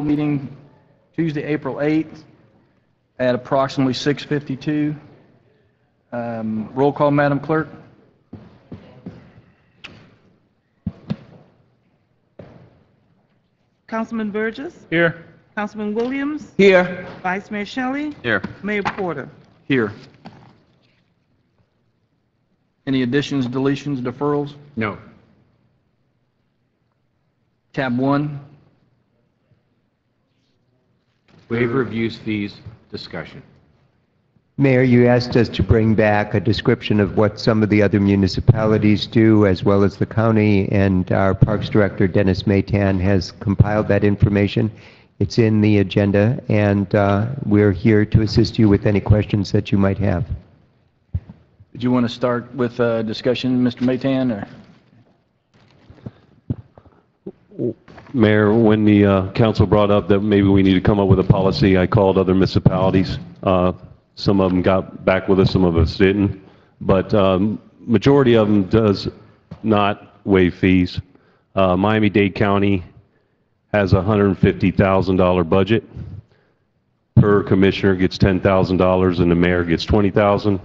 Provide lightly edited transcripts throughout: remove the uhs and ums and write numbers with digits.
Meeting Tuesday, April 8th at approximately 6:52. Roll call, Madam Clerk. Councilman Burgess, Here. Councilman Williams, Here. Vice Mayor Shelley, Here. Mayor Porter. Here. Any additions, deletions, deferrals? No. Tab 1. Waiver of use fees, discussion. Mayor, you asked us to bring back a description of what some of the other municipalities do, as well as the county, and our Parks Director, Dennis Maytan, has compiled that information. It's in the agenda, and we're here to assist you with any questions that you might have. Did you want to start with discussion, Mr. Maytan? Or? Mayor, when the council brought up that maybe we need to come up with a policy, I called other municipalities. Some of them got back with us, some of us didn't. But majority of them does not waive fees. Miami-Dade County has a $150,000 budget. Per commissioner gets $10,000 and the mayor gets $20,000.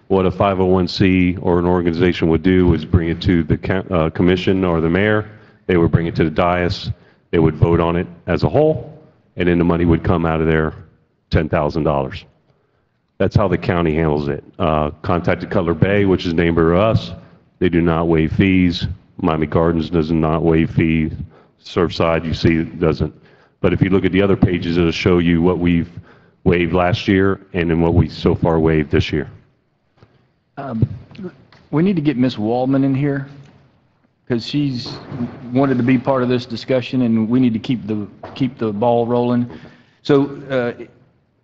What a 501c or an organization would do is bring it to the commission or the mayor. They would bring it to the dais. They would vote on it as a whole, and then the money would come out of their $10,000. That's how the county handles it. Contacted Cutler Bay, which is neighbor to us. They do not waive fees. Miami Gardens does not waive fees. Surfside, you see, it doesn't. But if you look at the other pages, it'll show you what we've waived last year and then what we so far waived this year. We need to get Ms. Waldman in here, because she's wanted to be part of this discussion, and we need to keep the ball rolling. So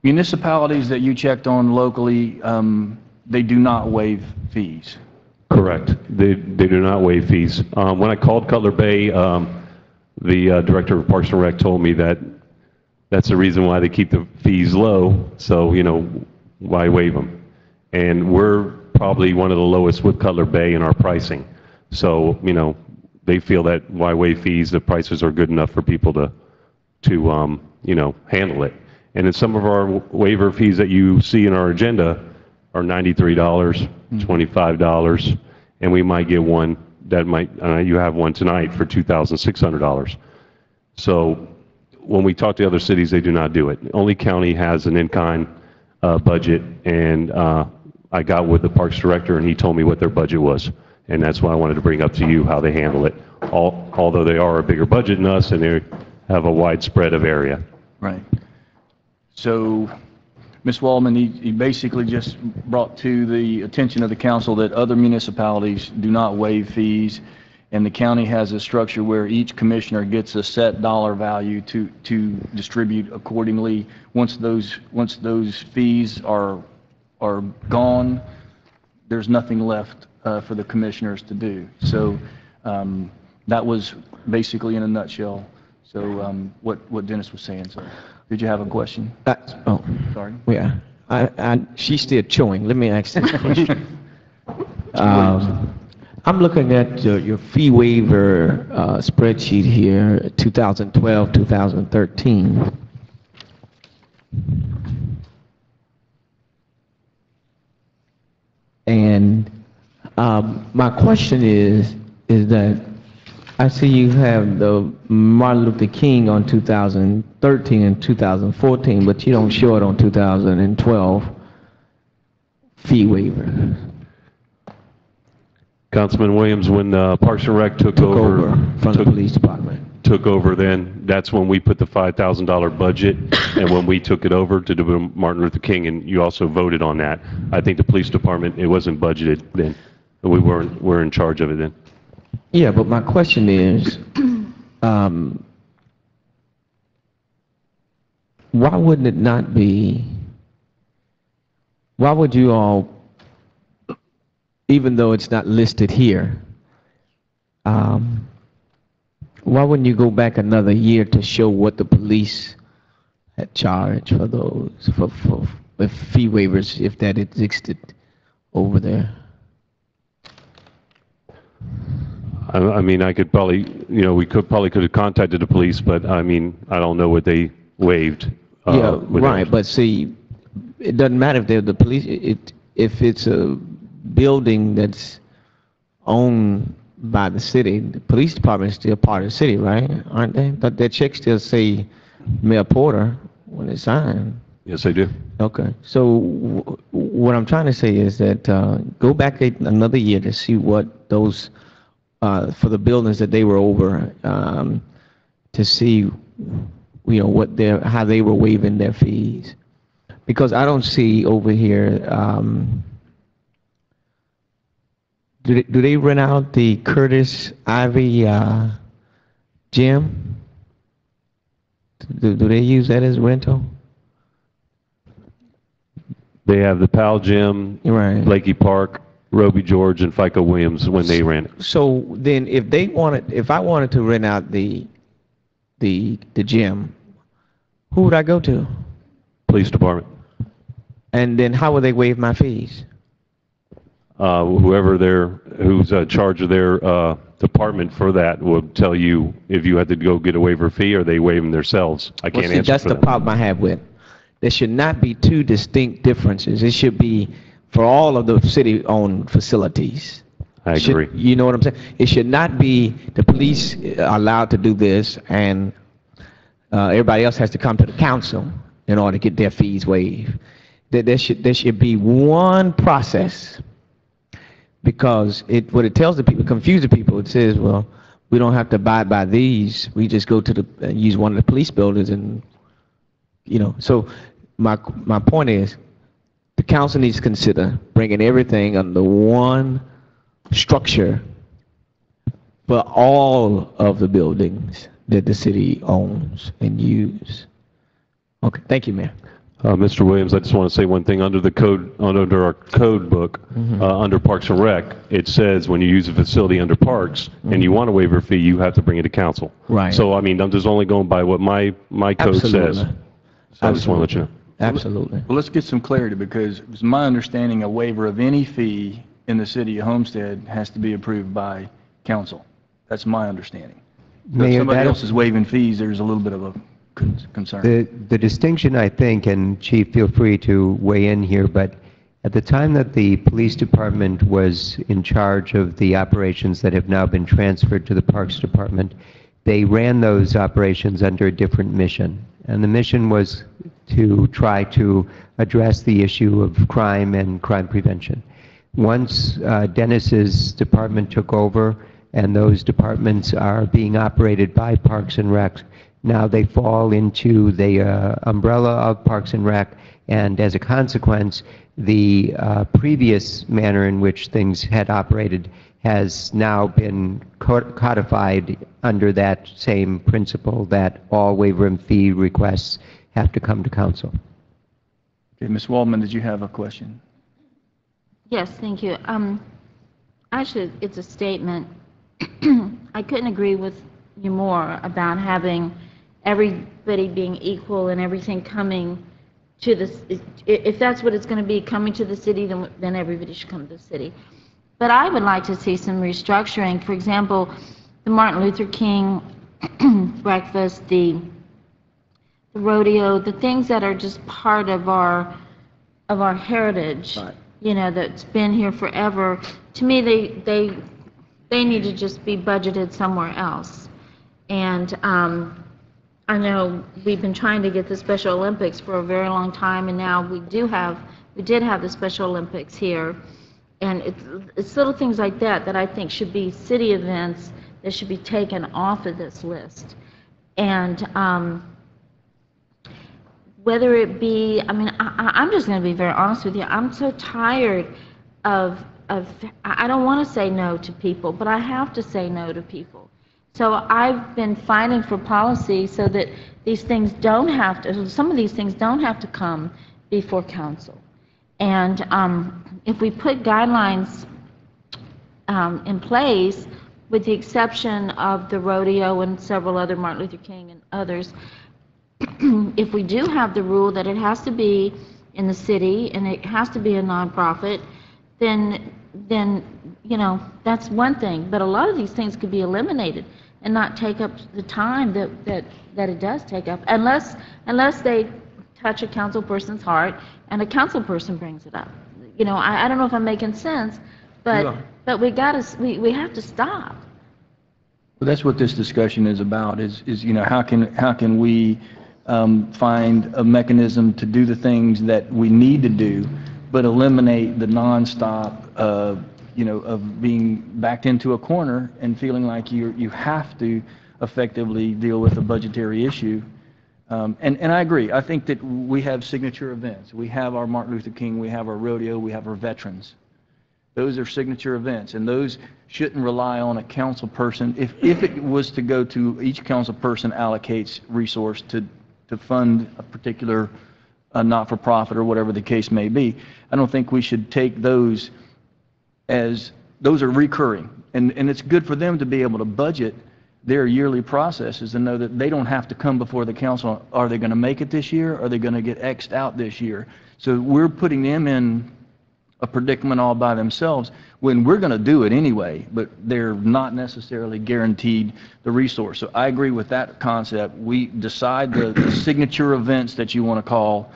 municipalities that you checked on locally, they do not waive fees. Correct. They do not waive fees. When I called Cutler Bay, the director of Parks and Rec told me that that's the reason why they keep the fees low. So, you know, why waive them? And we're probably one of the lowest with Cutler Bay in our pricing. So, you know, they feel that why waive fees? The prices are good enough for people to you know, handle it. And then some of our waiver fees that you see in our agenda are $93, $25, and we might get one that might, you have one tonight for $2,600. So when we talk to other cities, they do not do it. Only county has an in-kind budget, and I got with the Parks Director, and he told me what their budget was. And that's why I wanted to bring up to you how they handle it, although they are a bigger budget than us and they have a wide spread of area. Right. So, Ms. Waldman, he basically just brought to the attention of the council that other municipalities do not waive fees, and the county has a structure where each commissioner gets a set dollar value to distribute accordingly. Once those fees are gone, there's nothing left for the commissioners to do. So that was basically in a nutshell. So what Dennis was saying. So did you have a question? Oh, sorry. Yeah, she's still chewing. Let me ask this question. I'm looking at your fee waiver spreadsheet here, 2012, 2013. And my question is that I see you have the Martin Luther King on 2013 and 2014, but you don't show it on 2012 fee waiver. Councilman Williams, when Parks and Rec took over from the police department. Took over then, that's when we put the $5,000 budget, and when we took it over to do Martin Luther King, and you also voted on that. I think the police department, it wasn't budgeted then. We were in charge of it then. Yeah, but my question is, why wouldn't it not be, why would you all, even though it's not listed here, why wouldn't you go back another year to show what the police had charged for those, for fee waivers, if that existed over there? I mean, I could probably, we could have contacted the police, but I mean, I don't know what they waived. Yeah, with right, theirs. but see, it doesn't matter if they're the police, if it's a building that's owned by the city, the police department is still part of the city, right? Aren't they? But their checks still say Mayor Porter when it's signed. Yes, they do. Okay, so what I'm trying to say is that, go back another year to see what those, for the buildings that they were over, to see, what how they were waiving their fees. Because I don't see over here, do they rent out the Curtis Ivy, gym? Do they use that as rental? They have the Powell Gym, Right. Lakey Park, Roby George, and FICO Williams when they ran it. So then if I wanted to rent out the gym, who would I go to? Police Department. And then how would they waive my fees? Who's in charge of their department for that will tell you if you had to go get a waiver fee or they waive them themselves. I can't answer That's for the them. problem I have with. There should not be two distinct differences. It should be for all of the city-owned facilities. I agree. You know what I'm saying? It should not be the police are allowed to do this and everybody else has to come to the council in order to get their fees waived. There should be one process, because what it tells the people, confuse the people. It says, well, we don't have to abide by these. We just go to use one of the police buildings and, So my point is, the council needs to consider bringing everything under one structure for all of the buildings that the city owns and use. Okay, thank you, Mayor. Mr. Williams, I just want to say one thing. Under our code book, under Parks and Rec, it says when you use a facility under Parks and you want a waiver fee, you have to bring it to council. Right. So, I mean, I'm just only going by what my code says. Absolutely. So I just want to let you know. Absolutely. Well, let's get some clarity, because it's my understanding a waiver of any fee in the city of Homestead has to be approved by council. That's my understanding. So if Mayor, somebody that- else is waiving fees, there's a little bit of a concern. The distinction, I think, and Chief, feel free to weigh in here, but at the time that the police department was in charge of the operations that have now been transferred to the Parks Department, they ran those operations under a different mission. And the mission was to try to address the issue of crime and crime prevention. Once Dennis's department took over, and those departments are being operated by Parks and Rec, now they fall into the umbrella of Parks and Rec, and as a consequence, the previous manner in which things had operated has now been codified under that same principle that all waiver and fee requests have to come to council. Okay, Ms. Waldman, did you have a question? Yes, thank you. Actually, it's a statement. I couldn't agree with you more about having everybody being equal and everything coming to the, if that's what it's going to be, coming to the city, then everybody should come to the city. But I would like to see some restructuring. For example, the Martin Luther King breakfast, the rodeo, the things that are just part of our heritage, right, that's been here forever. To me, they need to just be budgeted somewhere else. And I know we've been trying to get the Special Olympics for a very long time, and now we did have the Special Olympics here. And it's little things like that I think should be city events that should be taken off of this list. And whether it be, I'm just going to be very honest with you. I'm so tired of I don't want to say no to people, but I have to say no to people. So I've been fighting for policy so that these things don't have to, some of these things don't have to come before council. And if we put guidelines in place, with the exception of the rodeo and several other, Martin Luther King and others, if we do have the rule that it has to be in the city and it has to be a nonprofit, then then, you know, that's one thing. But a lot of these things could be eliminated and not take up the time that it does take up, unless they touch a council person's heart and a council person brings it up. You know, I don't know if I'm making sense, but we have to stop. Well, that's what this discussion is about, is you know, how can we find a mechanism to do the things that we need to do, but eliminate the nonstop, you know, of being backed into a corner and feeling like you have to effectively deal with a budgetary issue. And I agree. I think that we have signature events. We have our Martin Luther King, we have our rodeo, we have our veterans. Those are signature events, and those shouldn't rely on a council person. If it was to go to each council person allocates resource to fund a particular not-for-profit or whatever the case may be, I don't think we should take those as those are recurring. And it's good for them to be able to budget their yearly processes and know that they don't have to come before the council. Are they going to make it this year? Are they going to get X'd out this year? So we're putting them in a predicament all by themselves when we're going to do it anyway, but they're not necessarily guaranteed the resource. So I agree with that concept. We decide the signature events that you want to call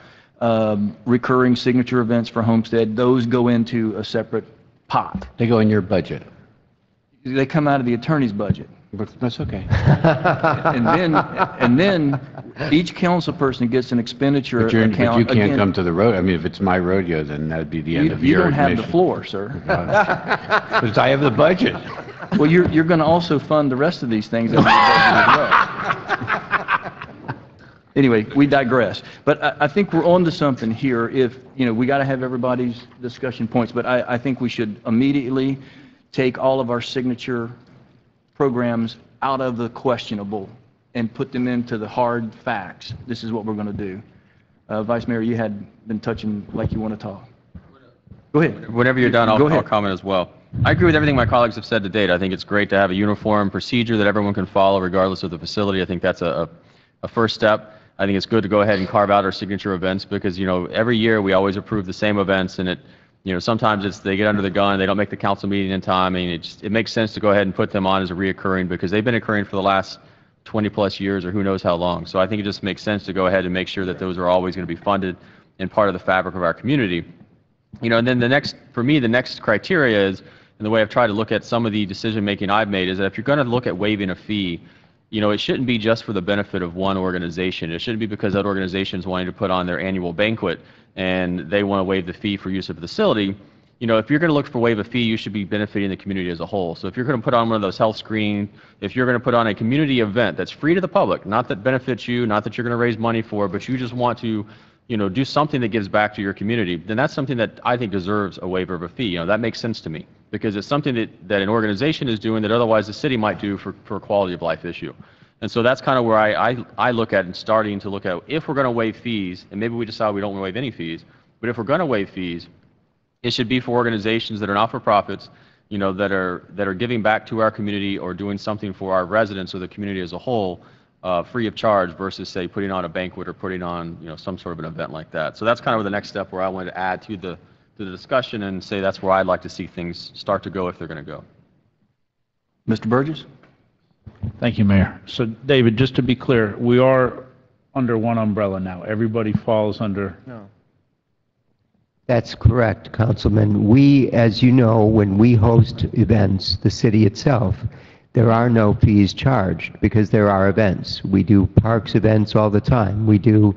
recurring signature events for Homestead. Those go into a separate pot. They go in your budget. They come out of the attorney's budget. But that's okay. and then each council person gets an expenditure account. But you can't Again, come to the road. I mean, if it's my rodeo, then that'd be the end of you your don't have the admission. floor, sir. Because I have the budget. Well, you're going to also fund the rest of these things out of the budget as well. Anyway, we digress. But I think we're on to something here. If, you know, we got to have everybody's discussion points, but I think we should immediately take all of our signature programs out of the questionable and put them into the hard facts. This is what we're going to do. Vice Mayor, you had been touching like you want to talk. Go ahead. Whenever you're done, Go I'll ahead. comment as well. I agree with everything my colleagues have said to date. I think it's great to have a uniform procedure that everyone can follow regardless of the facility. I think that's a first step. I think it's good to go ahead and carve out our signature events because, you know, every year we always approve the same events, and you know, sometimes it's they get under the gun, they don't make the council meeting in time. I mean, it makes sense to go ahead and put them on as a reoccurring because they've been occurring for the last 20 plus years or who knows how long. So I think it just makes sense to go ahead and make sure that those are always going to be funded and part of the fabric of our community. You know, and then for me, the next criteria is, and the way I've tried to look at some of the decision making I've made is that if you're going to look at waiving a fee, you know, it shouldn't be just for the benefit of one organization. It shouldn't be because that organization is wanting to put on their annual banquet and they want to waive the fee for use of the facility. You know, if you're going to look for waive a fee, you should be benefiting the community as a whole. So if you're going to put on one of those health screenings, if you're going to put on a community event that's free to the public, not that benefits you, not that you're going to raise money for, but you just want to, you know, do something that gives back to your community, then that's something that I think deserves a waiver of a fee. You know, that makes sense to me because it's something that an organization is doing that otherwise the city might do for a quality of life issue. And so that's kind of where I look at and starting to look at if we're going to waive fees, and maybe we decide we don't want to waive any fees, but if we're going to waive fees, it should be for organizations that are not-for-profits, you know, that are giving back to our community or doing something for our residents or the community as a whole, free of charge versus, say, putting on a banquet or putting on, you know, some sort of an event like that. So that's kind of the next step where I wanted to add to the discussion and say that's where I'd like to see things start to go if they're going to go. Mr. Burgess? Thank you, Mayor. So, David, just to be clear, we are under one umbrella now. Everybody falls under... No. That's correct, Councilman. We, as you know, when we host events, the city itself, there are no fees charged because there are events. We do parks events all the time. We do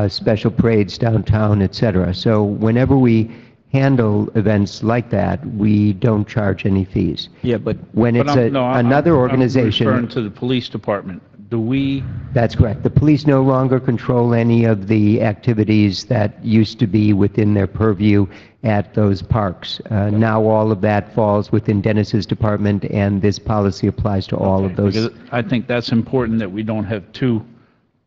special parades downtown, etc. So whenever we handle events like that, we don't charge any fees. Yeah, but... When it's another organization... I'm referring to the police department. Do we... That's correct. The police no longer control any of the activities that used to be within their purview at those parks. Now all of that falls within Dennis's department, and this policy applies to all of those. Because I think that's important that we don't have two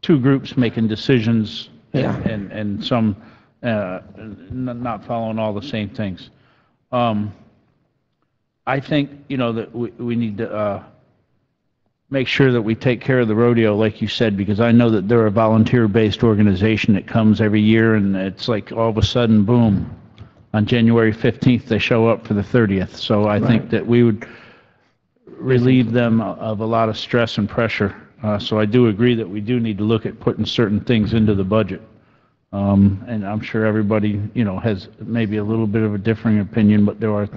groups making decisions and some not following all the same things. I think, you know, that we need to make sure that we take care of the rodeo, like you said, because I know that they're a volunteer-based organization that comes every year, and it's like all of a sudden, boom. on January 15th, they show up for the 30th. So I think that we would relieve them of a lot of stress and pressure. So I do agree that we do need to look at putting certain things into the budget. And I'm sure everybody, has maybe a little bit of a differing opinion, but there are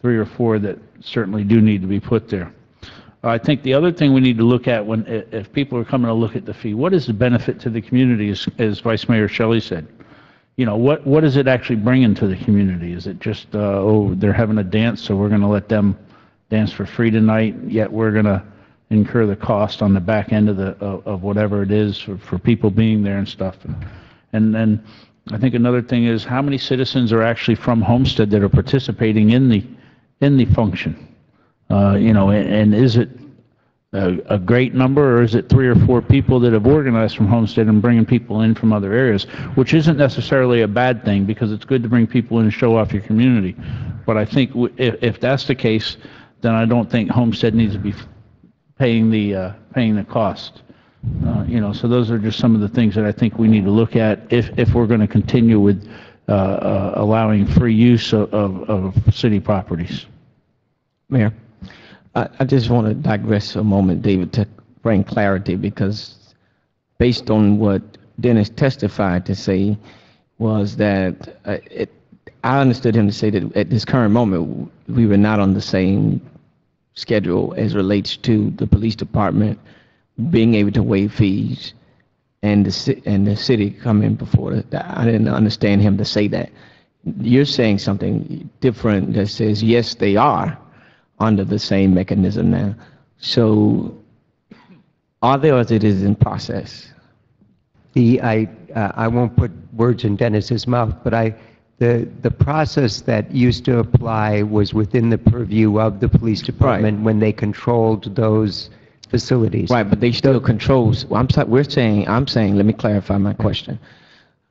3 or 4 that certainly do need to be put there. I think the other thing we need to look at if people are coming to look at the fee, what is the benefit to the community, as Vice Mayor Shelley said? What is it actually bringing to the community? Is it just, they're having a dance, so we're going to let them dance for free tonight, yet we're going to incur the cost on the back end of whatever it is for people being there and stuff. And then I think another thing is how many citizens are actually from Homestead that are participating in the function? And is it a great number, or is it 3 or 4 people that have organized from Homestead and bringing people in from other areas, which isn't necessarily a bad thing because it's good to bring people in and show off your community. But I think if that's the case, then I don't think Homestead needs to be paying the cost. So those are just some of the things that I think we need to look at if we're going to continue with allowing free use of city properties. Mayor, I just want to digress a moment, David, to bring clarity, because based on what Dennis testified to say was that I understood him to say that at this current moment, we were not on the same schedule as relates to the police department being able to waive fees and the city coming before. I didn't understand him to say that. You're saying something different that says, yes, they are under the same mechanism now. So are they, or is it in process? I won't put words in Dennis's mouth, but the process that used to apply was within the purview of the police department when they controlled those facilities. Right, but they still controls. Well, I'm saying, let me clarify my question.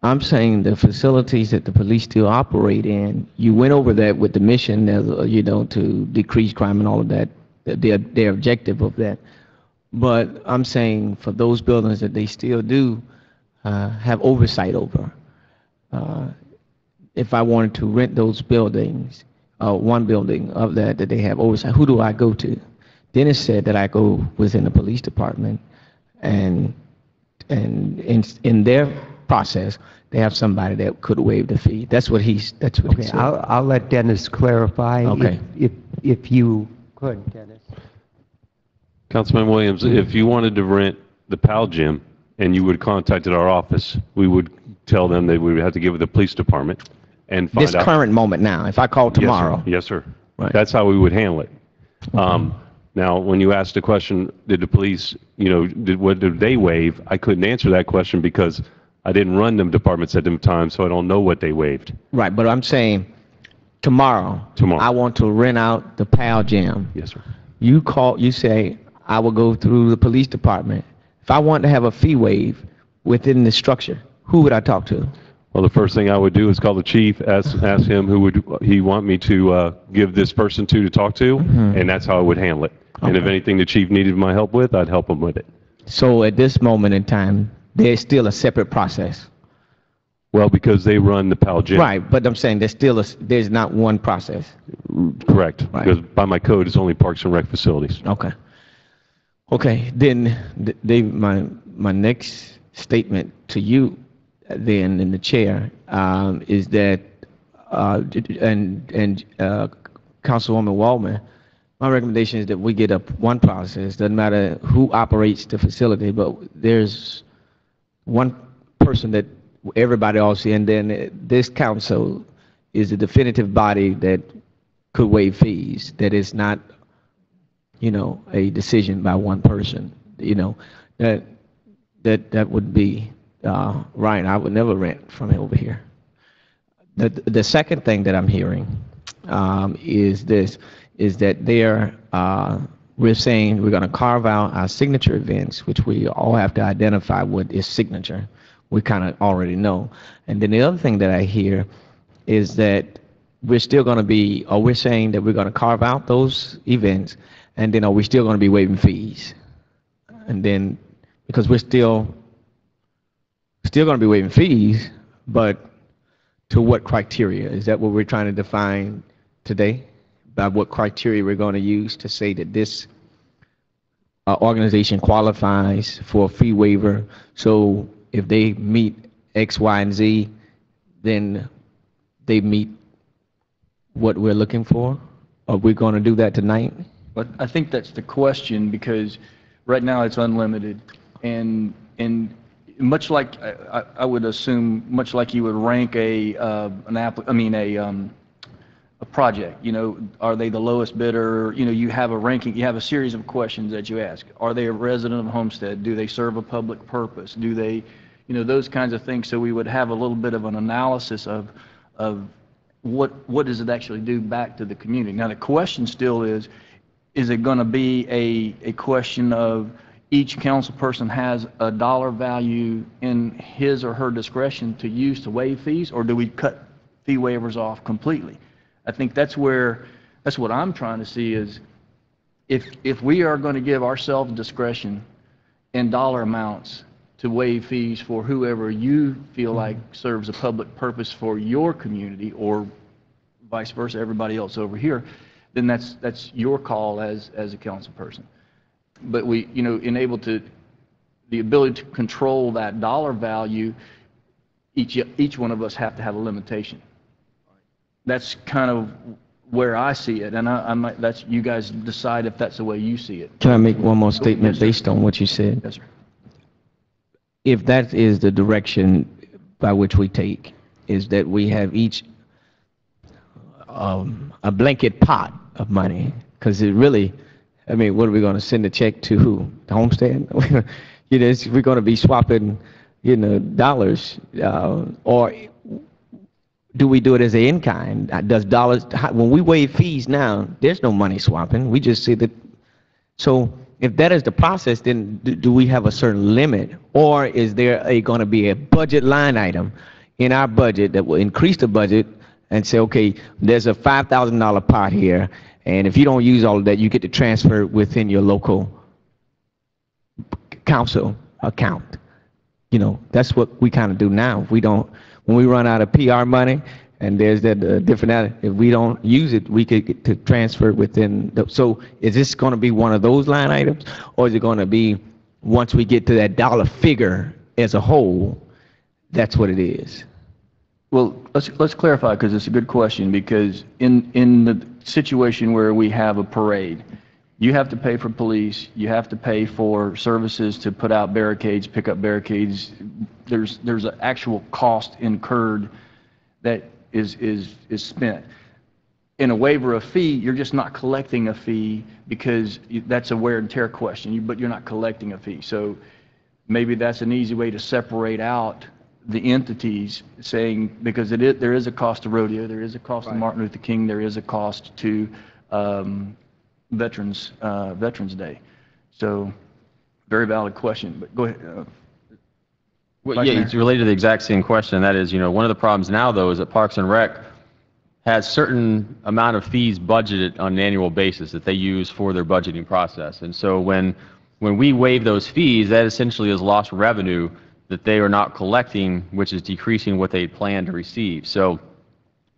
I'm saying the facilities that the police still operate in, you went over that with the mission, to decrease crime and all of that, their objective of that. But I'm saying for those buildings that they still do have oversight over, if I wanted to rent those buildings, one building of that they have oversight, who do I go to? Dennis said that I go within the police department, and in their process, they have somebody that could waive the fee. That's what he said. I'll let Dennis clarify. Okay. If you could, Dennis. Councilman Williams, if you wanted to rent the PAL gym and you would contacted our office, we would tell them that we would have to give it to the police department and find out. This current moment now, if I call tomorrow. Yes, sir. Right. That's how we would handle it. Now, when you asked the question, did the police, what did they waive? I couldn't answer that question because I didn't run them departments at the time, so I don't know what they waived. Right, but I'm saying tomorrow. I want to rent out the PAL gym. Yes, sir. You say, I will go through the police department. If I want to have a fee waive within the structure, who would I talk to? Well, the first thing I would do is call the chief, ask him who would he want me to give this person to talk to, and that's how I would handle it. Okay. And if anything the chief needed my help with, I'd help him with it. So at this moment in time, there's still a separate process. Well, because they run the PAL gym. Right, but I'm saying there's not one process. Correct. Right. Because by my code, it's only Parks and Rec facilities. Okay. Okay, then, Dave, my next statement to you, then, in the chair, is that, Councilwoman Waldman, my recommendation is that we get up one process. Doesn't matter who operates the facility, but there's one person that everybody else see, and then this council is the definitive body that could waive fees. That is not, a decision by one person. That would be right. I would never rent from over here. The second thing that I'm hearing is that we're saying we're going to carve out our signature events, which we all have to identify what is signature. We kind of already know. And then the other thing that I hear is that we're still going to be, or we're saying that we're going to carve out those events, and then are we still going to be waiving fees? And then, because we're still going to be waiving fees, but to what criteria? Is that what we're trying to define today? By what criteria we're going to use to say that this organization qualifies for a fee waiver? So if they meet X, Y, and Z, then they meet what we're looking for? Are we going to do that tonight? But I think that's the question, because right now it's unlimited, and much like I would assume, much like you would rank a project. You know, are they the lowest bidder? You know, you have a ranking. You have a series of questions that you ask. Are they a resident of Homestead? Do they serve a public purpose? Do they, you know, those kinds of things. So we would have a little bit of an analysis of what does it actually do back to the community. Now the question still is it going to be a question of each council person has a dollar value in his or her discretion to use to waive fees, or do we cut fee waivers off completely? I think that's what I'm trying to see is if we are going to give ourselves discretion in dollar amounts to waive fees for whoever you feel like serves a public purpose for your community, or vice versa, everybody else over here, then that's your call as a council person. But we, you know, the ability to control that dollar value, each one of us have to have a limitation. That's kind of where I see it, and I might, that's, you guys decide if that's the way you see it. Can I make one more statement based on what you said? Yes, sir. If that is the direction by which we take, is that we have each a blanket pot of money, because it really, I mean, what are we going to send a check to who? The Homestead? You know, we're going to be swapping, you know, dollars, or do we do it as an in-kind? Does dollars, when we waive fees now, there's no money swapping. We just say that. So if that is the process, then do we have a certain limit, or is there going to be a budget line item in our budget that will increase the budget and say, okay, there's a $5,000 pot here, and if you don't use all of that, you get to transfer it within your local council account. You know, that's what we kind of do now. We don't, when we run out of PR money, and there's that if we don't use it, we could get to transfer within. So is this going to be one of those line items, or is it going to be once we get to that dollar figure as a whole, that's what it is? Well, let's clarify, because it's a good question, because in the situation where we have a parade, you have to pay for police, you have to pay for services to put out barricades, pick up barricades. There's an actual cost incurred that is spent. In a waiver of fee, you're just not collecting a fee, because that's a wear and tear question, but you're not collecting a fee. So maybe that's an easy way to separate out the entities, saying, because there is a cost to rodeo, there is a cost to Martin Luther King, there is a cost to Veterans Day. So very valid question, but go ahead. Well, yeah, it's related to the exact same question, and that is, you know, one of the problems now, though, is that Parks and Rec has certain amount of fees budgeted on an annual basis that they use for their budgeting process. And so when we waive those fees, that essentially is lost revenue that they are not collecting, which is decreasing what they had planned to receive. So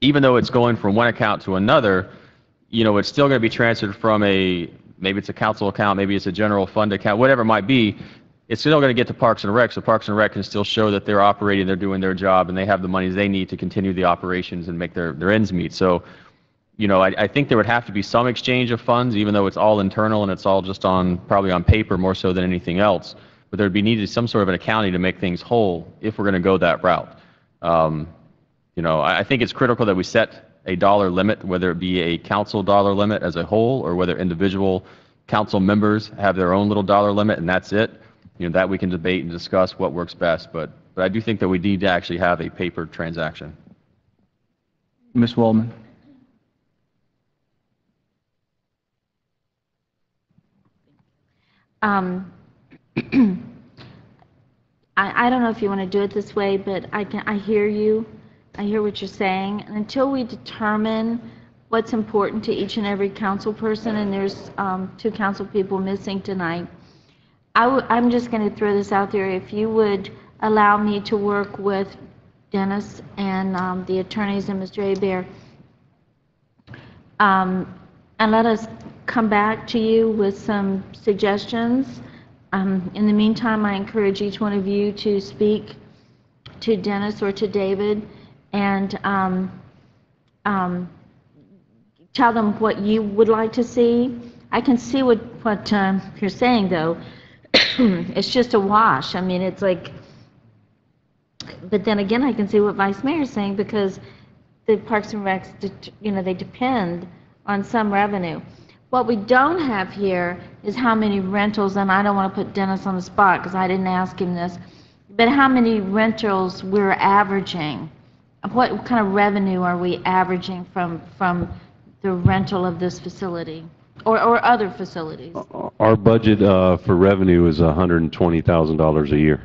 even though it's going from one account to another, you know, it's still going to be transferred from maybe it's a council account, maybe it's a general fund account, whatever it might be. It's still going to get to Parks and Rec, so Parks and Rec can still show that they're operating, they're doing their job, and they have the monies they need to continue the operations and make their ends meet. So, you know, I think there would have to be some exchange of funds, even though it's all internal and it's all just probably on paper more so than anything else. But there'd be needed some sort of an accounting to make things whole if we're going to go that route. You know, I think it's critical that we set a dollar limit, whether it be a council dollar limit as a whole, or whether individual council members have their own little dollar limit, and that's it. You know, that we can debate and discuss what works best, but I do think that we need to actually have a paper transaction. Ms. Waldman. I don't know if you want to do it this way, but I hear you. I hear what you're saying. And until we determine what's important to each and every council person, and there's 2 council people missing tonight, I'm just going to throw this out there. If you would allow me to work with Dennis and the attorneys and Mr. Hebert. And let us come back to you with some suggestions. In the meantime, I encourage each one of you to speak to Dennis or to David and tell them what you would like to see. I can see what you're saying, though. It's just a wash. I mean, it's like, but then again, I can see what Vice Mayor is saying, because the Parks and Recs, they depend on some revenue. What we don't have here is how many rentals, and I don't want to put Dennis on the spot because I didn't ask him this, but how many rentals we're averaging. What kind of revenue are we averaging from the rental of this facility or other facilities? Our budget for revenue is $120,000 a year.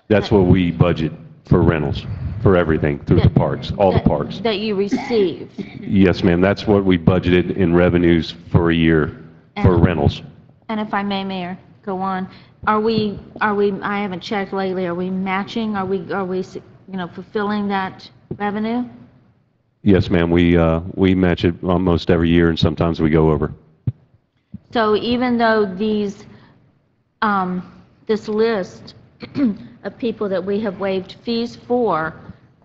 That's what we budget for rentals, for everything, through the parks, all the parks. That you receive. Yes, ma'am, that's what we budgeted in revenues for a year for rentals. And if I may, Mayor, go on. Are we, I haven't checked lately, are we matching, are we fulfilling that revenue? Yes, ma'am, we match it almost every year, and sometimes we go over. So even though these, this list of people that we have waived fees for,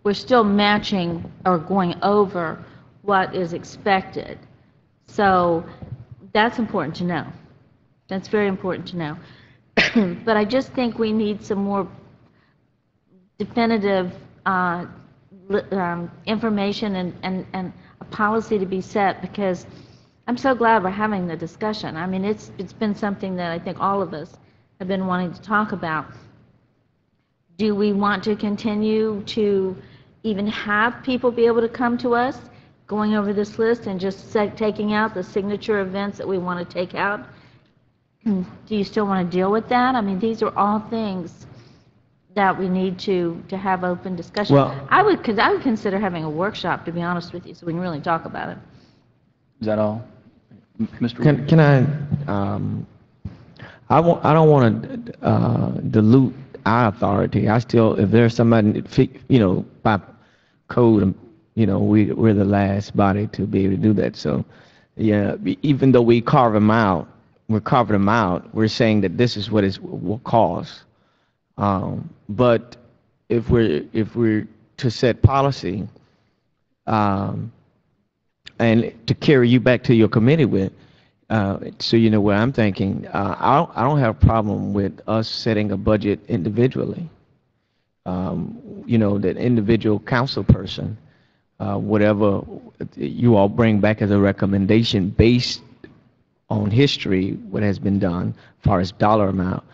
we're still matching or going over what is expected. So that's important to know. That's very important to know. But I just think we need some more definitive information and a policy to be set, because I'm so glad we're having the discussion. I mean, it's been something that I think all of us have been wanting to talk about. Do we want to continue to even have people be able to come to us, going over this list and just taking out the signature events that we want to take out? Do you still want to deal with that? I mean, these are all things that we need to have open discussion. Well, I would consider having a workshop, to be honest with you, so we can really talk about it. Is that all? Mr. Can I don't want to dilute our authority. I still, if there's somebody, by code, we're the last body to be able to do that. So, yeah, even though we carve them out, we're saying that this is what it will cost. But if we're to set policy, and to carry you back to your committee with, so you know what I'm thinking, I don't have a problem with us setting a budget individually. That individual council person, whatever you all bring back as a recommendation based on history, what has been done as far as dollar amount,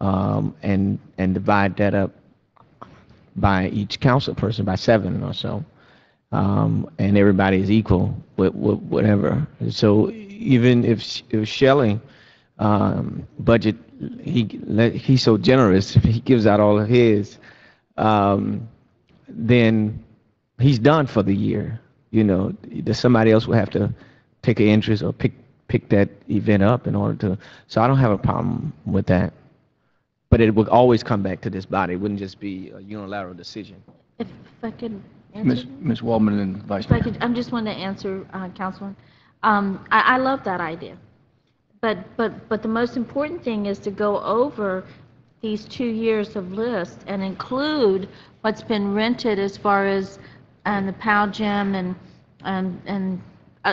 and divide that up by each council person by 7 or so. And everybody is equal with whatever. So even if Shelley budget, he's so generous, if he gives out all of his, then he's done for the year. Somebody else will have to take an interest or pick that event up in order to. So I don't have a problem with that. But it would always come back to this body. It wouldn't just be a unilateral decision. If I could answer. Ms. Waldman and Vice If I Mayor. could, I just want to answer, Councilman. I love that idea. But the most important thing is to go over these 2 years of list and include what's been rented as far as the PAL Gym and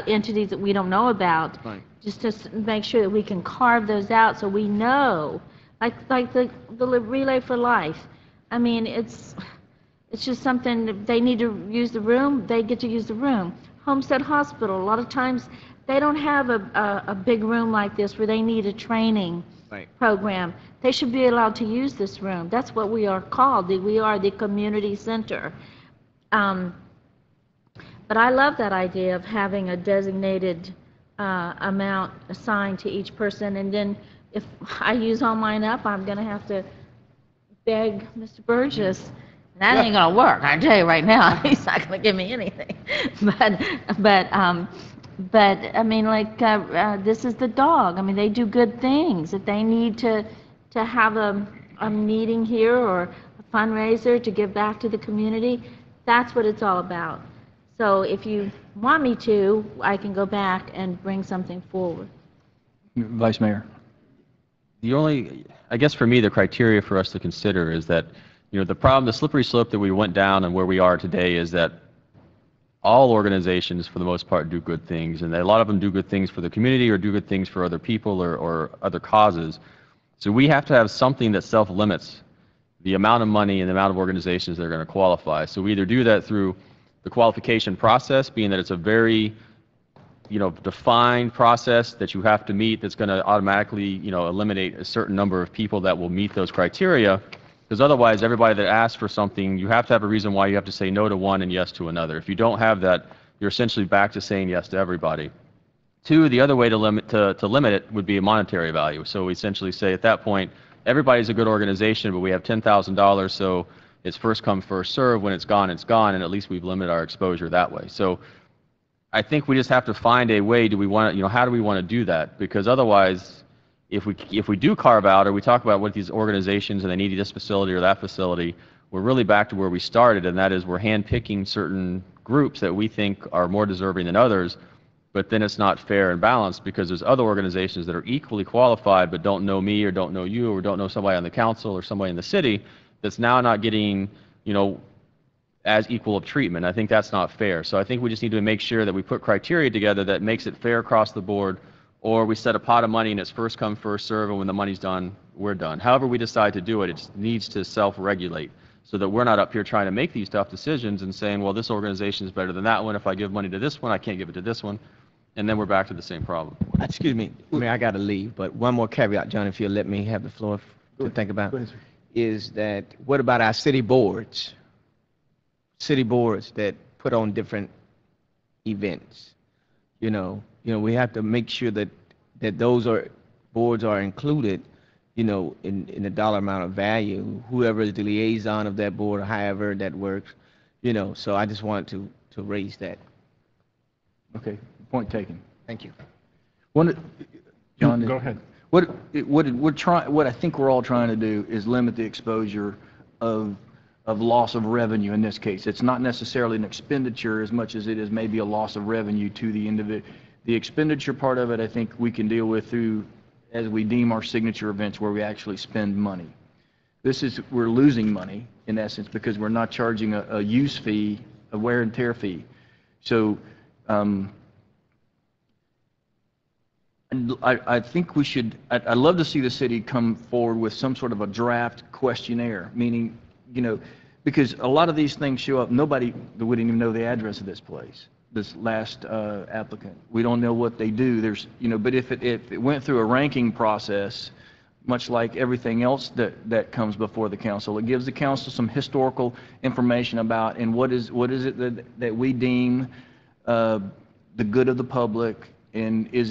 entities that we don't know about. Right. Just to make sure that we can carve those out so we know, like the Relay for Life. I mean, it's just something, if they need to use the room, they get to use the room. Homestead Hospital, a lot of times they don't have a big room like this where they need a training program. They should be allowed to use this room. That's what we are called. We are the community center. But I love that idea of having a designated amount assigned to each person, and then if I use all mine up, I'm going to have to beg Mr. Burgess. That ain't going to work, I tell you right now. He's not going to give me anything. But I mean, like, this is the dog. I mean, they do good things. If they need to have a meeting here or a fundraiser to give back to the community. That's what it's all about. So if you want me to, I can go back and bring something forward. Vice Mayor. The only, I guess for me, the criteria for us to consider is that, you know, the problem, the slippery slope that we went down and where we are today is that all organizations, for the most part, do good things, and a lot of them do good things for the community or do good things for other people or other causes. So we have to have something that self-limits the amount of money and the amount of organizations that are going to qualify. So we either do that through the qualification process, being that it's a very, you know, defined process that you have to meet that's going to automatically, you know, eliminate a certain number of people that will meet those criteria. Because otherwise, everybody that asks for something, you have to have a reason why you have to say no to one and yes to another. If you don't have that, you're essentially back to saying yes to everybody. Two, the other way to limit it would be a monetary value. So we essentially say at that point, everybody's a good organization, but we have $10,000, so it's first come, first serve. When it's gone, and at least we've limited our exposure that way. So I think we just have to find a way. Do we want to, you know, how do we want to do that? Because otherwise, if we do carve out or we talk about what these organizations and they need this facility or that facility, we're really back to where we started, and that is we're handpicking certain groups that we think are more deserving than others, but then it's not fair and balanced because there's other organizations that are equally qualified but don't know me or don't know you or don't know somebody on the council or somebody in the city that's now not getting, you know, as equal of treatment. I think that's not fair. So I think we just need to make sure that we put criteria together that makes it fair across the board, or we set a pot of money and it's first come, first serve, and when the money's done, we're done. However we decide to do it, it just needs to self-regulate so that we're not up here trying to make these tough decisions and saying, well, this organization is better than that one. If I give money to this one, I can't give it to this one. And then we're back to the same problem. Excuse me, Mayor, I got to leave, but one more caveat, John, if you'll let me have the floor to think about, is that what about our city boards? City boards that put on different events. You know, we have to make sure that those boards are included, you know, in the dollar amount of value, whoever is the liaison of that board, or however that works, you know. So I just wanted to raise that. Okay, point taken. Thank you. John, Go ahead. What I think we're all trying to do is limit the exposure of loss of revenue in this case. It's not necessarily an expenditure as much as it is maybe a loss of revenue to the individual. The expenditure part of it, I think we can deal with through, as we deem our signature events where we actually spend money. We're losing money in essence because we're not charging a use fee, a wear and tear fee. So I think we should, I'd love to see the city come forward with some sort of a draft questionnaire, meaning, you know, because a lot of these things show up, nobody wouldn't even know the address of this place, this last applicant. We don't know what they do. There's, you know, but if it went through a ranking process, much like everything else that comes before the council, it gives the council some historical information about, and what is it that we deem the good of the public, and is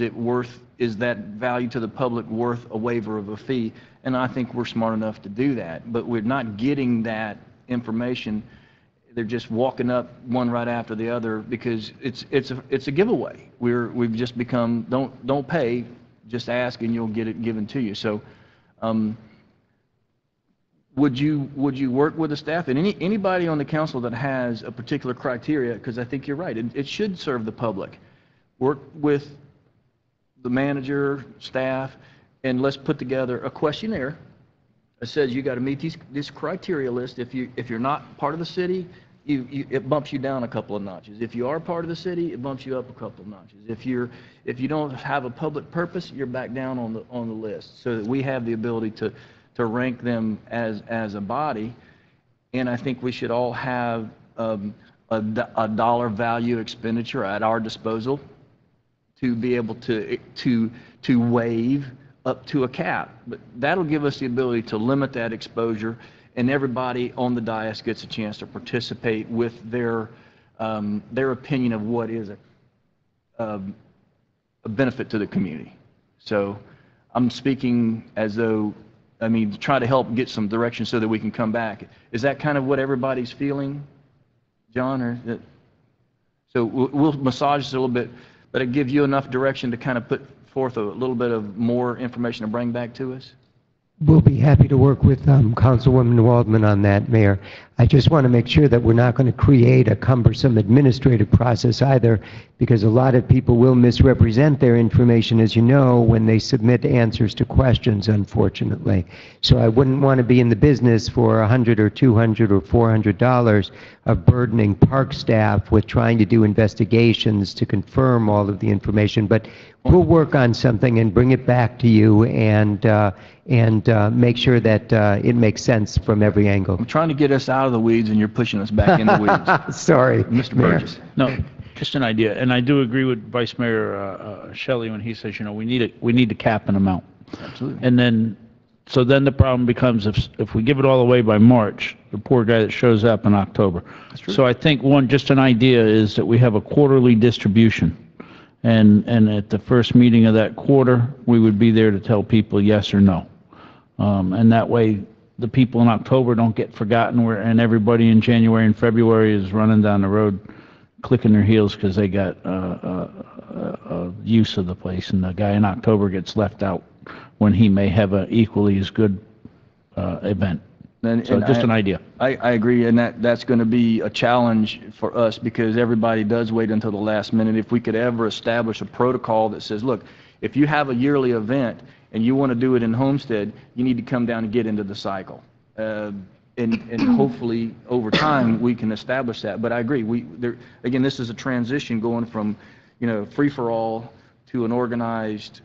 that value to the public worth a waiver of a fee? And I think we're smart enough to do that, but we're not getting that information. They're just walking up one right after the other because it's a giveaway. We've just become don't pay, just ask and you'll get it given to you. So would you work with the staff and anybody on the council that has a particular criteria, because I think you're right, it should serve the public. Work with the manager, staff, and let's put together a questionnaire that says you got to meet this criteria list. If you're not part of the city, it bumps you down a couple of notches. If you are part of the city, it bumps you up a couple of notches. If you don't have a public purpose, you're back down on the list, so that we have the ability to rank them as a body. And I think we should all have a dollar value expenditure at our disposal to be able to waive up to a cap. But that'll give us the ability to limit that exposure, and everybody on the dais gets a chance to participate with their opinion of what is a benefit to the community. So I'm speaking as though, I mean, to try to help get some direction so that we can come back. Is that kind of what everybody's feeling, John? Or so we'll massage this a little bit, but it give you enough direction to kind of put forth a little bit of more information to bring back to us? We'll be happy to work with Councilwoman Waldman on that, Mayor. I just want to make sure that we're not going to create a cumbersome administrative process either, because a lot of people will misrepresent their information, as you know, when they submit answers to questions, unfortunately. So I wouldn't want to be in the business for $100 or $200 or $400 of burdening park staff with trying to do investigations to confirm all of the information. But we'll work on something and bring it back to you and make sure that it makes sense from every angle. I'm trying to get us out of the weeds, and you're pushing us back in the weeds. Sorry, Mr. Mayor. Burgess. No, just an idea, and I do agree with Vice Mayor Shelley when he says, you know, we need to cap an amount. Absolutely. And then, so then the problem becomes if we give it all away by March, the poor guy that shows up in October. That's true. So I think just an idea is that we have a quarterly distribution. And at the first meeting of that quarter, we would be there to tell people yes or no. And that way, the people in October don't get forgotten, and everybody in January and February is running down the road clicking their heels because they got use of the place, and the guy in October gets left out when he may have an equally as good event. So just an idea. I agree, and that's going to be a challenge for us because everybody does wait until the last minute. If we could ever establish a protocol that says, look, if you have a yearly event and you want to do it in Homestead, you need to come down and get into the cycle. And hopefully over time we can establish that. But I agree. Again, this is a transition going from, you know, free-for-all to an organized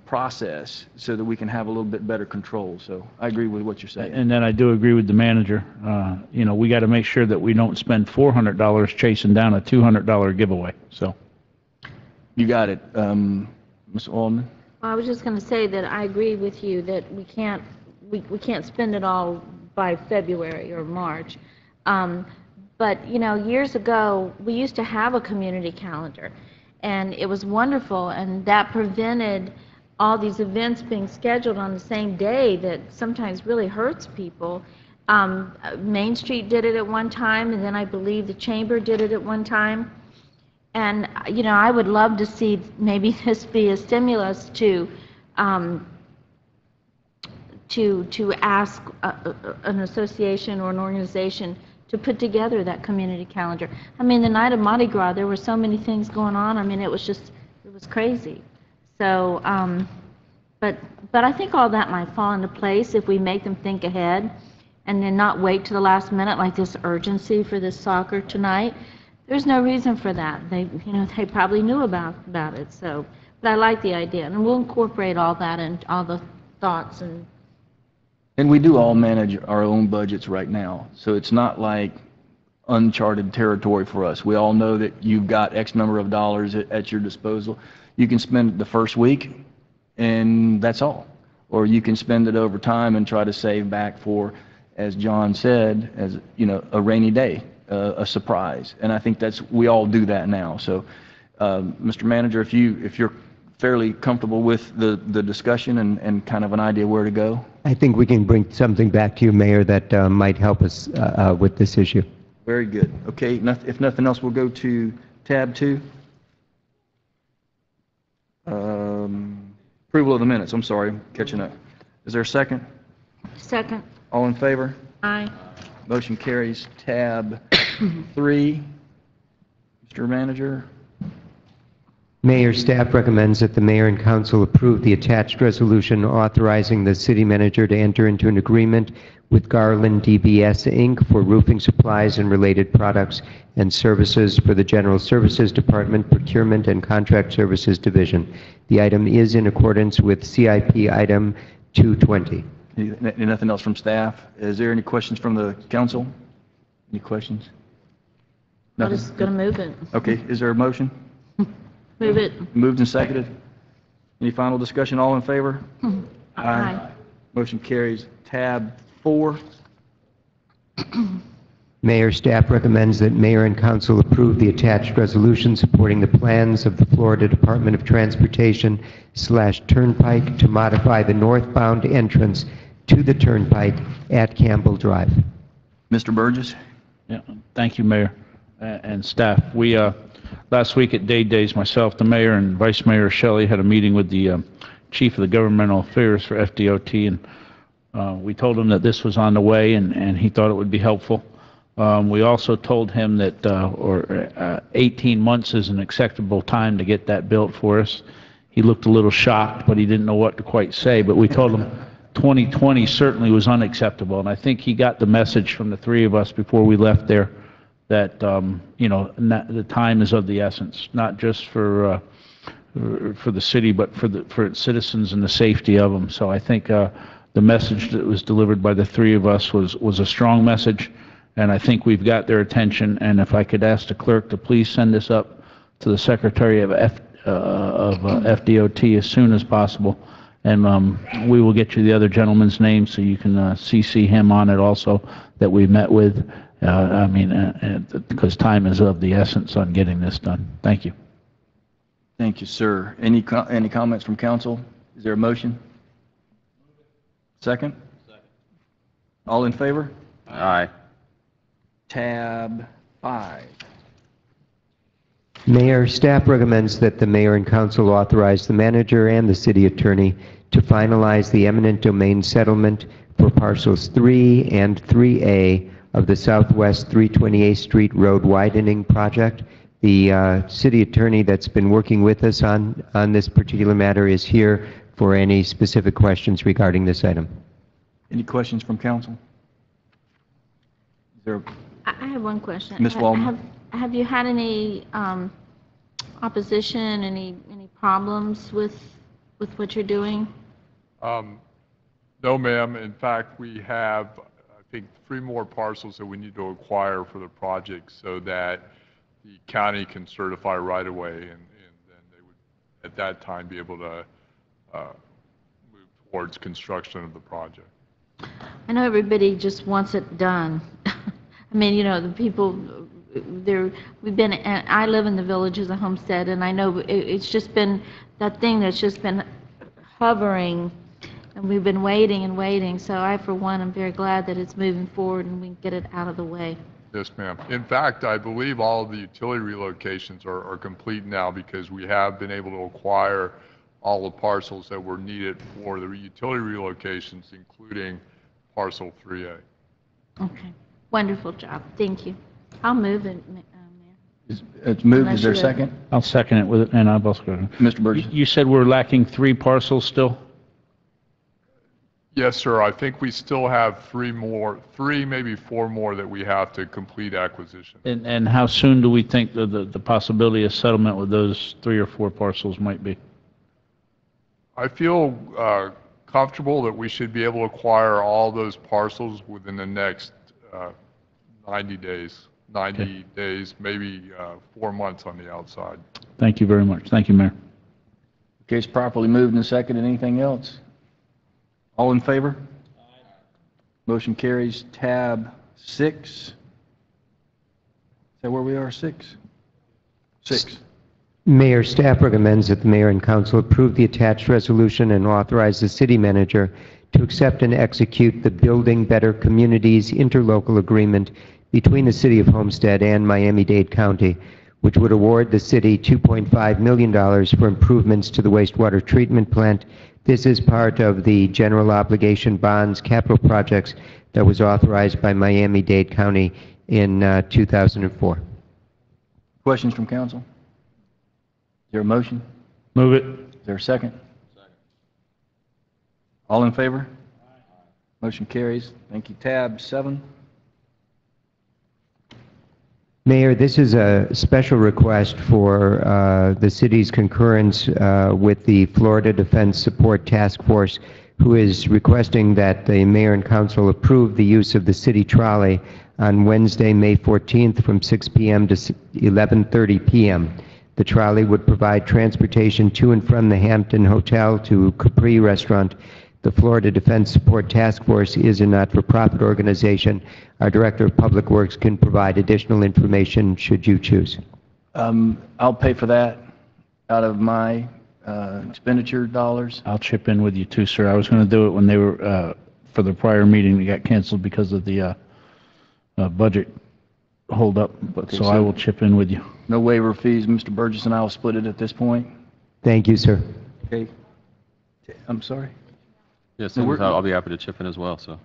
process so that we can have a little bit better control. So I agree with what you're saying. And then I do agree with the manager. You know, we got to make sure that we don't spend $400 chasing down a $200 giveaway. So. You got it. Ms. Alderman? Well, I was just going to say that I agree with you that we can't spend it all by February or March. But, you know, years ago, we used to have a community calendar, and it was wonderful, and that prevented all these events being scheduled on the same day that sometimes really hurts people. Main Street did it at one time, and then I believe the Chamber did it at one time. And, you know, I would love to see maybe this be a stimulus to ask an association or an organization to put together that community calendar. I mean, the night of Mardi Gras, there were so many things going on. I mean, it was crazy. So, but I think all that might fall into place if we make them think ahead and then not wait to the last minute like this urgency for this soccer tonight. There's no reason for that. They probably knew about it. So, but I like the idea, and we'll incorporate all that and all the thoughts and. And we do all manage our own budgets right now, so it's not like uncharted territory for us. We all know that you've got X number of dollars at your disposal. You can spend it the first week, and that's all. Or you can spend it over time and try to save back for, as John said, as you know, a rainy day. A surprise, and I think we all do that now. So, Mr. Manager, if you're fairly comfortable with the discussion and kind of an idea where to go. I think we can bring something back to you, Mayor, that might help us with this issue. Very good. Okay, if nothing else, we'll go to tab 2. Approval of the minutes. I'm sorry, I'm catching up. Is there a second? Second. All in favor? Aye. Motion carries. Tab 3. Mr. Manager? Mayor, staff recommends that the mayor and council approve the attached resolution authorizing the city manager to enter into an agreement with Garland DBS Inc. for roofing supplies and related products and services for the General Services Department Procurement and Contract Services Division. The item is in accordance with CIP item 220. Nothing else from staff? Is there any questions from the council? Any questions? I'm just going to move it. Okay, is there a motion? Move it. Moved and seconded. Any final discussion? All in favor? Aye. Motion carries. Tab 4. Mayor, staff recommends that mayor and council approve the attached resolution supporting the plans of the Florida Department of Transportation / Turnpike to modify the northbound entrance to the Turnpike at Campbell Drive. Mr. Burgess? Yeah, thank you, Mayor and staff. We last week at Days, myself, the mayor, and Vice Mayor Shelley had a meeting with the chief of the governmental affairs for FDOT, and We told him that this was on the way, and he thought it would be helpful. We also told him that 18 months is an acceptable time to get that built for us. He looked a little shocked, but he didn't know what to quite say. But we told him 2020 certainly was unacceptable, and I think he got the message from the three of us before we left there that the time is of the essence, not just for the city, but for its citizens and the safety of them. So I think the message that was delivered by the three of us was a strong message, and I think we've got their attention. And if I could ask the clerk to please send this up to the Secretary of FDOT as soon as possible, and we will get you the other gentleman's name so you can CC him on it also that we met with. Because time is of the essence on getting this done. Thank you. Thank you, sir. Any comments from council? Is there a motion? Second? All in favor? Aye. Tab 5. Mayor, staff recommends that the mayor and council authorize the manager and the city attorney to finalize the eminent domain settlement for parcels 3 and 3A of the Southwest 328th Street Road widening project. The city attorney that's been working with us on this particular matter is here for any specific questions regarding this item. Any questions from council? Is there? I have one question. Ms. Waldman? Have you had any opposition, any problems with what you're doing? No, ma'am. In fact, we have, I think, 3 more parcels that we need to acquire for the project so that the county can certify right away, and then they would, at that time, be able to move towards construction of the project. I know everybody just wants it done. I mean, the people, I live in the village as a homestead, and I know it's just been that thing that's just been hovering, and we've been waiting and waiting. So I, for one, am very glad that it's moving forward and we can get it out of the way. Yes, ma'am. In fact, I believe all of the utility relocations are complete now because we have been able to acquire all the parcels that were needed for the utility relocations, including parcel 3A. Okay. Wonderful job. Thank you. I'll move it, Mayor. It's moved. Unless Is there a you- second? I'll second it with it, and I'll also go. Mr. Burgess? You said we're lacking 3 parcels still? Yes, sir. I think we still have 3 more, 3, maybe 4 more that we have to complete acquisition. And how soon do we think the possibility of settlement with those 3 or 4 parcels might be? I feel comfortable that we should be able to acquire all those parcels within the next 90 days. 90 Okay. days, maybe 4 months on the outside. Thank you very much. Thank you, Mayor. Okay, it's properly moved and seconded. Anything else? All in favor? Motion carries. Tab 6. Is that where we are? 6? 6. Mayor, staff recommends that the mayor and council approve the attached resolution and authorize the city manager to accept and execute the Building Better Communities interlocal agreement between the City of Homestead and Miami-Dade County, which would award the city $2.5 million for improvements to the wastewater treatment plant. This is part of the general obligation bonds capital projects that was authorized by Miami-Dade County in 2004. Questions from council? Is there a motion? Move it. Is there a second? Second. All in favor? Motion carries. Thank you. Tab 7. Mayor, this is a special request for the city's concurrence with the Florida Defense Support Task Force, who is requesting that the mayor and council approve the use of the city trolley on Wednesday, May 14th from 6 p.m. to 11:30 p.m. The trolley would provide transportation to and from the Hampton Hotel to Capri Restaurant. The Florida Defense Support Task Force is a not-for-profit organization. Our Director of Public Works can provide additional information should you choose. I'll pay for that out of my expenditure dollars. I'll chip in with you too, sir. I was going to do it when they were, for the prior meeting, that got canceled because of the budget holdup, but Okay, so so- I will chip in with you. No waiver fees. Mr. Burgess and I will split it at this point. Thank you, sir. Okay. I'm sorry? Yes, No, we're- I'll be happy to chip in as well, so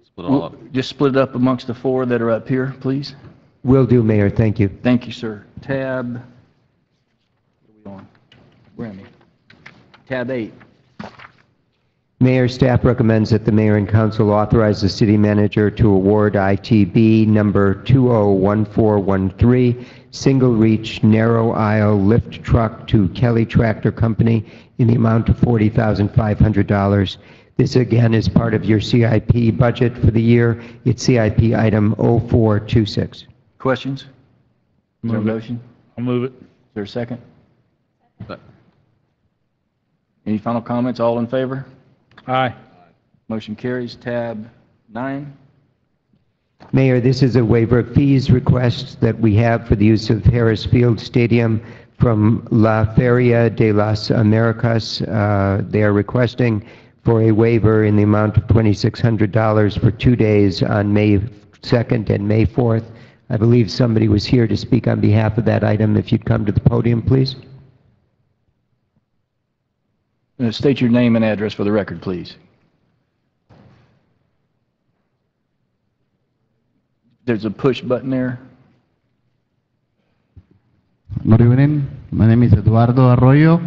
split it all up. Just split it up amongst the four that are up here, please. Will do, Mayor, thank you. Thank you, sir. Tab, what are we on? Where am I? Tab 8. Mayor, staff recommends that the mayor and council authorize the city manager to award ITB number 201413, single reach narrow aisle lift truck to Kelly Tractor Company in the amount of $40,500. This again is part of your CIP budget for the year. It's CIP item 0426. Questions? Is there a Move it. motion? I'll move it. Is there a second? But- Any final comments? All in favor? Aye. Motion carries. Tab 9. Mayor, this is a waiver of fees request that we have for the use of Harris Field Stadium from La Feria de las Americas. They are requesting for a waiver in the amount of $2,600 for 2 days on May 2nd and May 4th. I believe somebody was here to speak on behalf of that item. If you'd come to the podium, please. State your name and address for the record, please. There's a push button there. Good evening. My name is Eduardo Arroyo,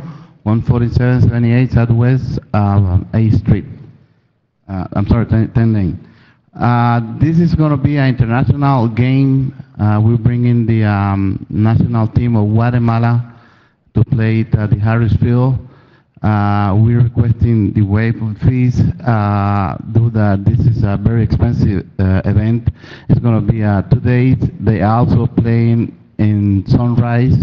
14778 Southwest A Street. I'm sorry, 10 lane. This is going to be an international game. We bring in the national team of Guatemala to play at the Harris Field. We're requesting the waive of fees. This is a very expensive event. It's going to be 2 days. They also playing in Sunrise.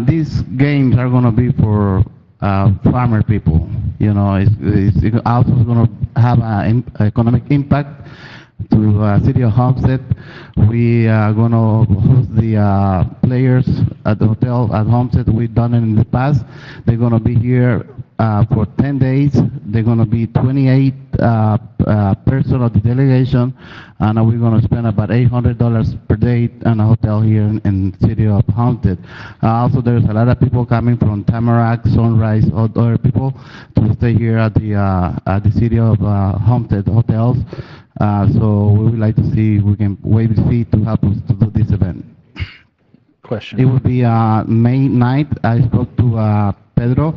These games are going to be for farmer people. You know, it's also going to have an economic impact to city of Homestead. We are going to host the players at the hotel at Homestead. We've done it in the past. They're going to be here for 10 days. They're going to be 28 person of the delegation, and we're going to spend about $800 per day in a hotel here in the city of Homestead. Also, there's a lot of people coming from Tamarack, Sunrise, other people to stay here at the city of Homestead hotels. So we would like to see if we can waive the fee to help us to do this event. Question. It will be May 9th. I spoke to Pedro,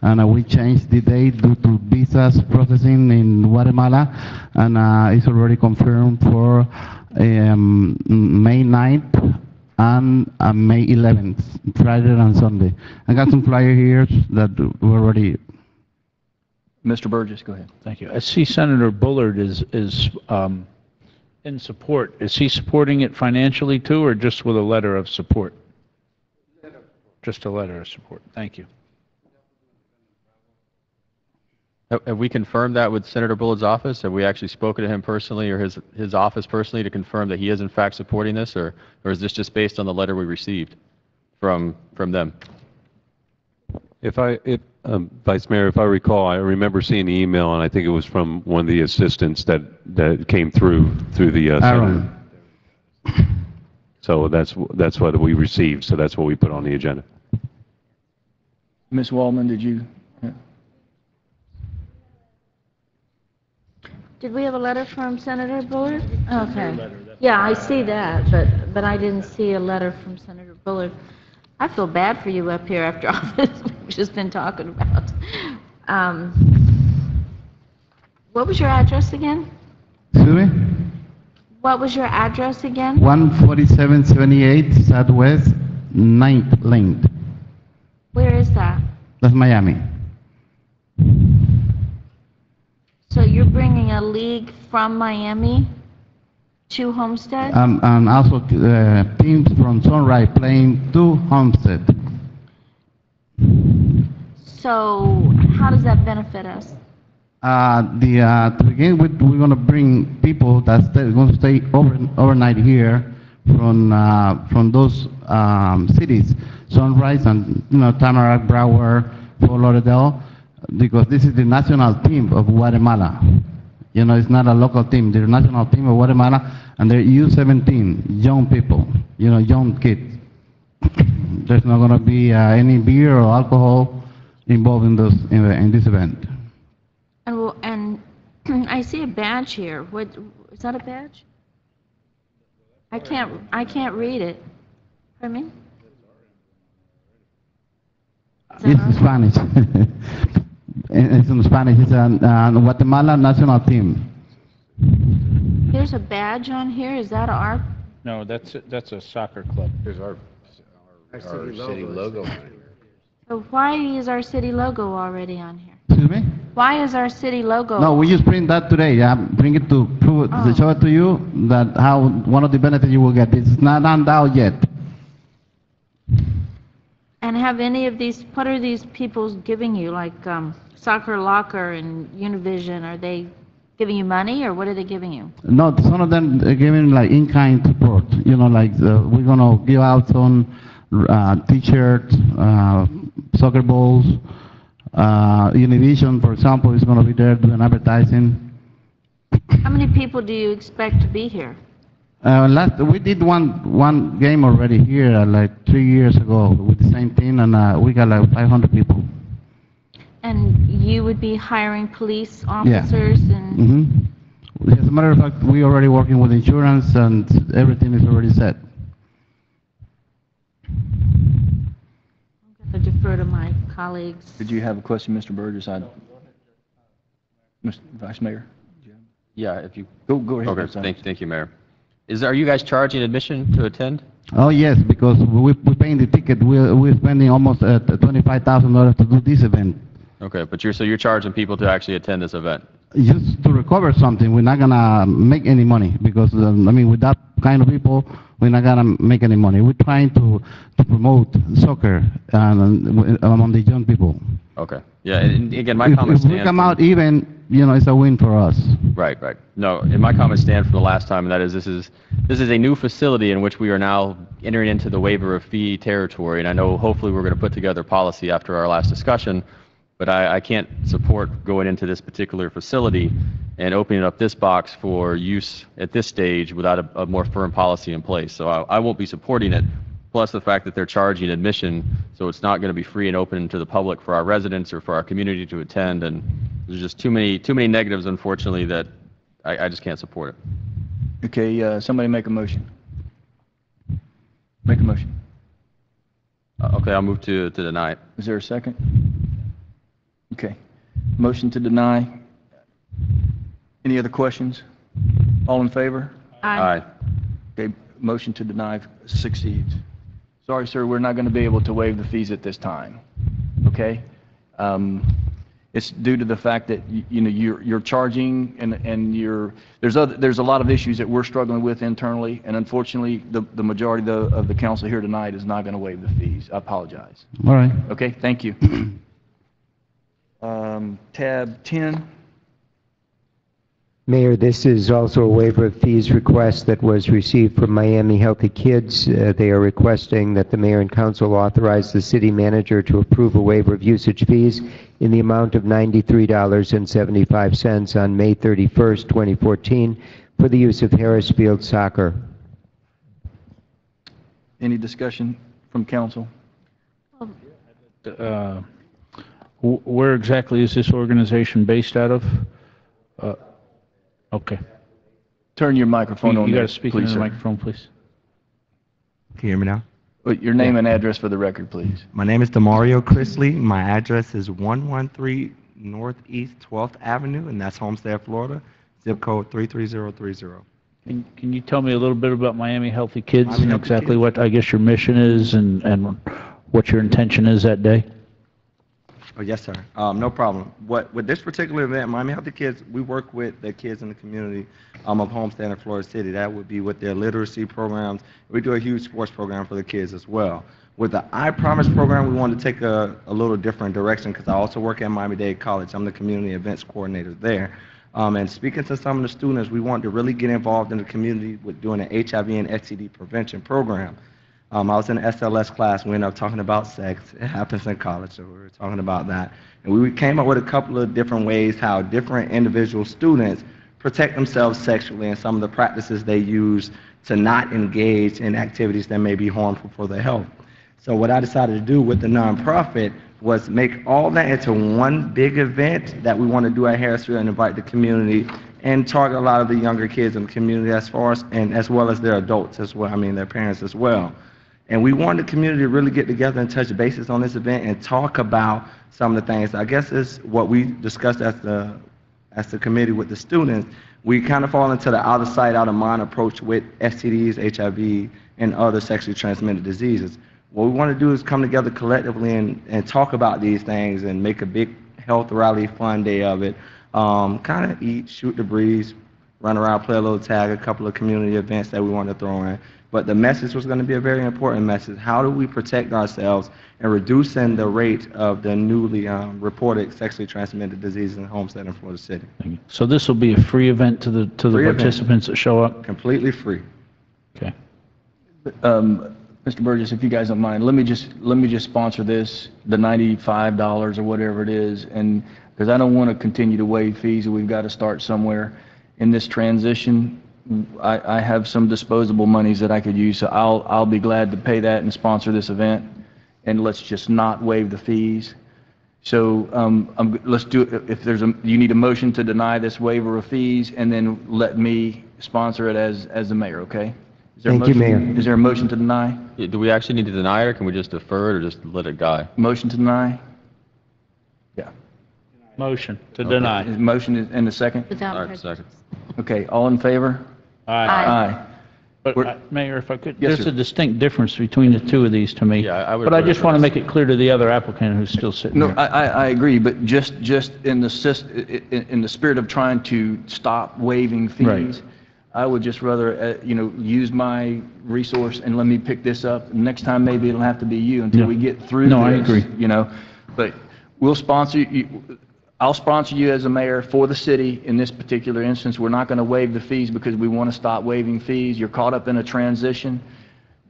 and we changed the date due to visas processing in Guatemala, and it's already confirmed for May 9th and May 11th, Friday and Sunday. I got some flyer here that were already. Mr. Burgess, go ahead. Thank you. I see Senator Bullard is in support. Is he supporting it financially too, or just with a letter of support? Just a letter of support. Thank you. Have we confirmed that with Senator Bullard's office? Have we actually spoken to him personally or his office personally to confirm that he is in fact supporting this, or is this just based on the letter we received from them? Vice Mayor, if I recall, I remember seeing the email, and I think it was from one of the assistants that came through the Aaron. center. So that's what we received. So that's what we put on the agenda. Ms. Wallman, did you? Did we have a letter from Senator Bullard? Okay. Yeah, I see that, but I didn't see a letter from Senator Bullard. I feel bad for you up here after all this we've just been talking about. What was your address again? Excuse me? What was your address again? 14778 Southwest 9th Lane. Where is that? That's Miami. So you're bringing a league from Miami to Homestead? And also teams from Sunrise playing to Homestead. So how does that benefit us? To begin with, we're going to bring people that's going to stay overnight here from those cities, Sunrise and Tamarack, Broward, Fort Lauderdale, because this is the national team of Guatemala. It's not a local team. They're a national team of Guatemala, and they're U17, young people, young kids. There's not going to be any beer or alcohol involved in this event. And I see a badge here. What, is that a badge? I can't read it. Pardon me? Is that It's ours? Spanish. It's in Spanish. It's a Guatemala national team. There's a badge on here. Is that our, No, that's a soccer club. There's our city logo on it. so why is our city logo already on here? Excuse me? Why is our city logo? No, we just print that today. Yeah, bring it to prove it, Oh. to show it to you that how one of the benefits you will get. It's not on out yet. And have any of these, what are these people giving you, like Soccer Locker and Univision? Are they giving you money, or what are they giving you? No, some of them are giving like in-kind support. You know, like we're gonna give out some T-shirts, soccer balls. Univision, for example, is gonna be there doing advertising. How many people do you expect to be here? We did one game already here like 3 years ago with the same team, and we got like 500 people. And you would be hiring police officers and, Mm-hmm. As a matter of fact, we already working with insurance and everything is already set. I'm going to defer to my colleagues. Did you have a question, Mr. Burgess? Mr. Vice Mayor? Yeah, if you, Go ahead. okay, Mr. Simons. thank you, Mayor. Are you guys charging admission to attend? Oh yes, because we're paying the ticket. We're spending almost $25,000 to do this event. Okay, but you're charging people to actually attend this event? Just to recover something, we're not gonna make any money because I mean, with that kind of people, we're not gonna make any money. We're trying to promote soccer among the young people. Okay, yeah, and again, my If comments we stand. come out even, you know, it's a win for us. Right. No, and my comments stand from the last time, and that is this is a new facility in which we are now entering into the waiver of fee territory, and I know hopefully we're going to put together policy after our last discussion, but I can't support going into this particular facility and opening up this box for use at this stage without a more firm policy in place. So I won't be supporting it, plus the fact that they're charging admission, so it's not going to be free and open to the public for our residents or for our community to attend, and there's just too many negatives, unfortunately, that I just can't support it. Okay, somebody make a motion. Make a motion. Okay, I'll move to deny it. Is there a second? Okay. Motion to deny. Any other questions? All in favor? Aye. Okay, motion to deny succeeds. Sorry, sir, we're not going to be able to waive the fees at this time. Okay? It's due to the fact that you know you're charging and there's a lot of issues that we're struggling with internally, and unfortunately the majority of the council here tonight is not going to waive the fees. I apologize. All right. Okay, thank you. Tab 10. Mayor, this is also a waiver of fees request that was received from Miami Healthy Kids. They are requesting that the mayor and council authorize the city manager to approve a waiver of usage fees in the amount of $93.75 on May 31st, 2014 for the use of Harris Field Soccer. Any discussion from council? Where exactly is this organization based out of? Okay. Turn your microphone on You got there, to speak please, into the sir. microphone, please. Can you hear me now? Your name and address for the record, please. My name is Demario Chrisley. My address is 113 Northeast 12th Avenue, and that's Homestead, Florida. Zip code 33030. Can you tell me a little bit about Miami Healthy Kids Miami and Healthy exactly Kids. what, I guess, your mission is and what your intention is that day? Oh, yes, sir. No problem. With this particular event, Miami Healthy Kids, we work with the kids in the community of Homestead and Florida City. That would be with their literacy programs. We do a huge sports program for the kids as well. With the I Promise program, we want to take a little different direction because I also work at Miami-Dade College. I'm the community events coordinator there. And speaking to some of the students, we want to really get involved in the community with doing an HIV and STD prevention program. I was in an SLS class. We ended up talking about sex. It happens in college, so we were talking about that. And we came up with a couple of different ways how different individual students protect themselves sexually and some of the practices they use to not engage in activities that may be harmful for their health. So what I decided to do with the nonprofit was make all that into one big event that we want to do at Harrisville and invite the community and target a lot of the younger kids in the community as far as, and as well as their adults as well, I mean their parents as well. And we wanted the community to really get together and touch bases on this event and talk about some of the things. I guess is what we discussed as the committee with the students. We kind of fall into the out of sight, out of mind approach with STDs, HIV, and other sexually transmitted diseases. What we want to do is come together collectively and talk about these things and make a big health rally fun day of it. Kind of eat, shoot the breeze, run around, play a little tag, a couple of community events that we want to throw in. But the message was going to be a very important message. How do we protect ourselves and reducing the rate of the newly reported sexually transmitted diseases in Homestead and Florida City? So this will be a free event to the Free event. participants that show up? Completely free. Okay. Mr. Burgess, if you guys don't mind, let me just sponsor this, the $95 or whatever it is, and because I don't want to continue to waive fees, and we've got to start somewhere in this transition. I have some disposable monies that I could use, so I'll be glad to pay that and sponsor this event, and let's just not waive the fees. So let's do it. If there's you need a motion to deny this waiver of fees, and then let me sponsor it as the mayor. Okay? Thank you, Mayor. Is there a motion to deny? Yeah, do we actually need to deny it, or can we just defer it, or just let it die? Motion to deny? Yeah. Motion to deny. Motion is in the second? Without All right, prejudice. second. Okay, all in favor? Aye. But, We're- Mayor, if I could, Yes, there's sir. a distinct difference between the two of these to me. Yeah, I would But I put it just want to first. make it clear to the other applicant who's still sitting No, there. I agree, but just in the in the spirit of trying to stop waiving Right. fees, I would just rather, use my resource and let me pick this up. Next time, maybe it'll have to be you until Yeah. we get through No, I this, agree. But we'll sponsor you. I'll sponsor you as a mayor for the city in this particular instance. We're not going to waive the fees because we want to stop waiving fees. You're caught up in a transition.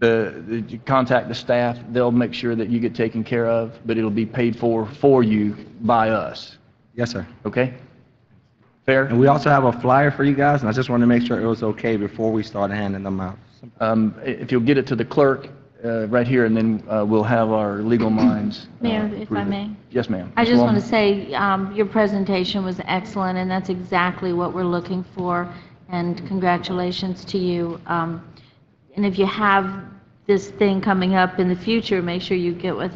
You contact the staff. They'll make sure that you get taken care of, but it'll be paid for you by us. Yes, sir. Okay? Fair? And we also have a flyer for you guys, and I just wanted to make sure it was okay before we start handing them out. If you'll get it to the clerk right here, and then we'll have our legal minds. Mayor, if I approve it. may. Yes, ma'am. I Ms. just Wallman? want to say, your presentation was excellent, and that's exactly what we're looking for, and congratulations to you. And if you have this thing coming up in the future, make sure you get with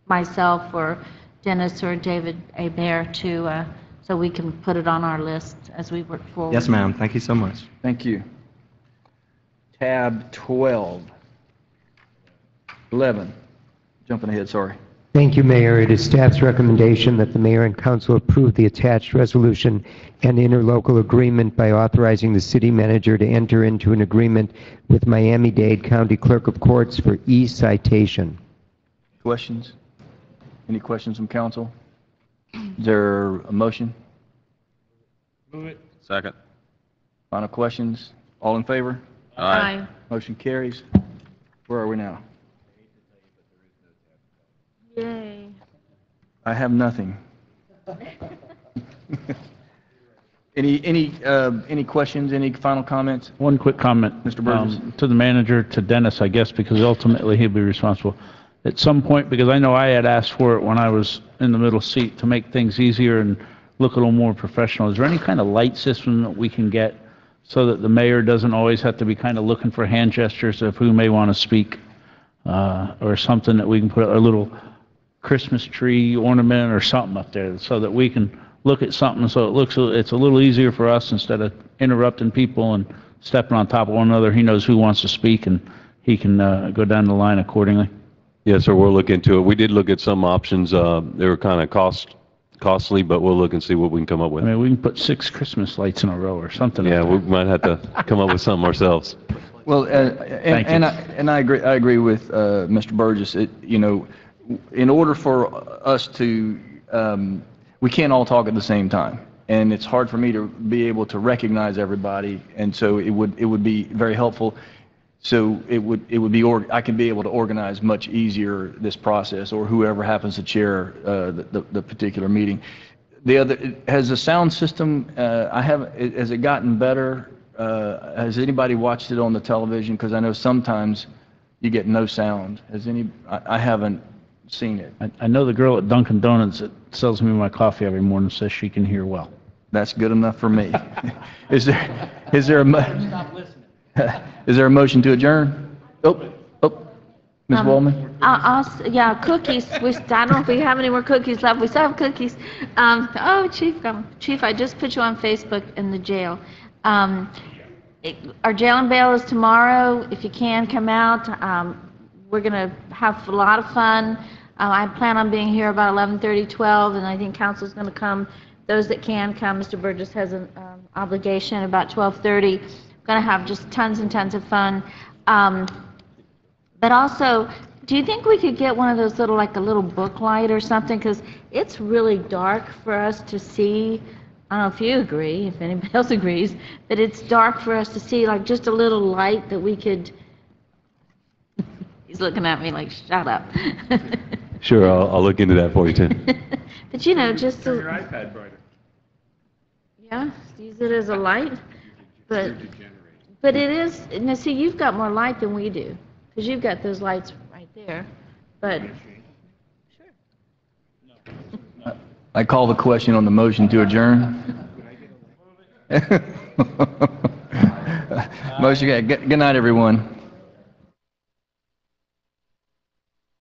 myself or Dennis or David Bear to, so we can put it on our list as we work forward. Yes, ma'am. Thank you so much. Thank you. Tab 12. 11. Jumping ahead, sorry. Thank you, Mayor. It is staff's recommendation that the mayor and council approve the attached resolution and interlocal agreement by authorizing the city manager to enter into an agreement with Miami-Dade County Clerk of Courts for e-citation. Questions? Any questions from council? Is there a motion? Second. Final questions? All in favor? Aye. Motion carries. Where are we now? Yay. I have nothing. Any questions, any final comments? One quick comment. Mr. Burgess. To the manager, to Dennis, I guess, because ultimately he'll be responsible. At some point, because I know I had asked for it when I was in the middle seat to make things easier and look a little more professional. Is there any kind of light system that we can get so that the mayor doesn't always have to be kind of looking for hand gestures of who may want to speak? Or something that we can put a little Christmas tree ornament or something up there so that we can look at something so it's a little easier for us instead of interrupting people and stepping on top of one another. He knows who wants to speak and he can go down the line accordingly. Yes, sir, we'll look into it. We did look at some options. They were kind of costly, but we'll look and see what we can come up I with. mean, we can put 6 Christmas lights in a row or something. Yeah, up we there. might have to come up with something ourselves. Well, Thank you. I agree with Mr. Burgess. In order for us to, we can't all talk at the same time, and it's hard for me to be able to recognize everybody, and so it would be very helpful. So it would be I can be able to organize much easier this process, or whoever happens to chair the particular meeting. Has the sound system has it gotten better? Has anybody watched it on the television? Because I know sometimes you get no sound. I haven't seen it. I know the girl at Dunkin' Donuts that sells me my coffee every morning says she can hear well. That's good enough for me. Is there a motion to adjourn? Oh, Ms. Wallman? Yeah, cookies. I don't know if we have any more cookies left. We still have cookies. Chief, I just put you on Facebook in the jail. Our jail and bail is tomorrow. If you can, come out. We're going to have a lot of fun. I plan on being here about 11:30, 12, and I think council's going to come. Those that can come. Mr. Burgess has an obligation about 12:30. Going to have just tons and tons of fun. But also, do you think we could get one of those little, like a little book light or something? Because it's really dark for us to see. I don't know if you agree, if anybody else agrees, that it's dark for us to see, like just a little light that we could. He's looking at me like, shut up. Sure, I'll look into that for you, Tim. But you know, just Turn your iPad brighter. yeah, use it as a light. But it is. Now, see, you've got more light than we do, because you've got those lights right there. But I call the question on the motion to adjourn. Motion, good night, everyone.